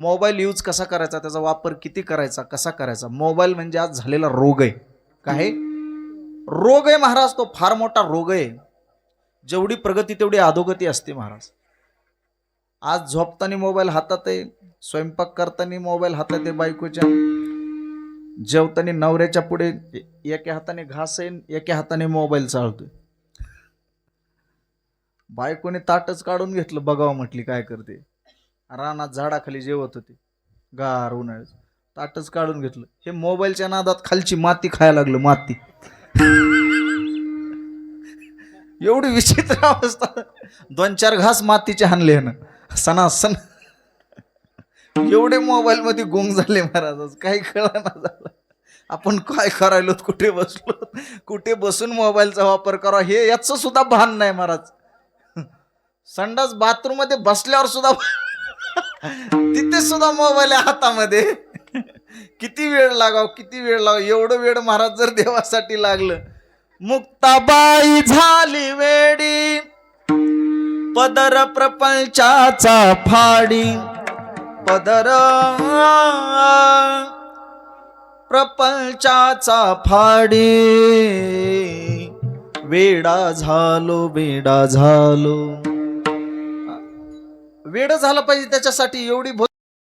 Mobile use कसा करायचा, त्याचा वापर किती करायचा, कसा करायचा. मोबाईल म्हणजे आज झालेला रोग आहे. काय रोग आहे महाराज, तो फार मोठा रोग आहे. जेवढी प्रगती तेवढी अधोगती असते महाराज. आज झोपताना मोबाईल हातात आहे, स्वयंपाक करताना मोबाईल हातात आहे बायकोच्या, जेवताना नवऱ्याच्या पुढे एका हाताने घास आहे, एका हाताने मोबाईल चालतोय. बायकोने ताटच काढून घेतलं, बघावं म्हटली काय करते. रानात झाडाखाली जेवत होती गार उन्हाळ्यात, ताटच काढून घेतलं. हे मोबाईलच्या नादात खालची माती खायला लागलं, माती. एवढी विचित्र अवस्था. 2-4 घास मातीचे हाणले ना सणासण. एवढे मोबाईल मध्ये गुंग झाले महाराज, काही कळना झालं आपण काय करायलो, कुठे बसलो, कुठे बसून मोबाईलचा वापर करा हे याचं सुद्धा भान नाही महाराज. संडास बाथरूम मध्ये बसल्यावर सुद्धा तिथे सुद्धा मोबाईल आहे हातामध्ये. किती वेळ लागाव, किती वेळ लागाव. एवढं वेळ महाराज जर देवासाठी लागलं. मुक्ताबाई झाली वेडी, पदर प्रपंचाचा फाडी, पदर प्रपंचाचा फाडी, वेडा झालो, वेडा झालो. वेड झालं पाहिजे त्याच्यासाठी एवढी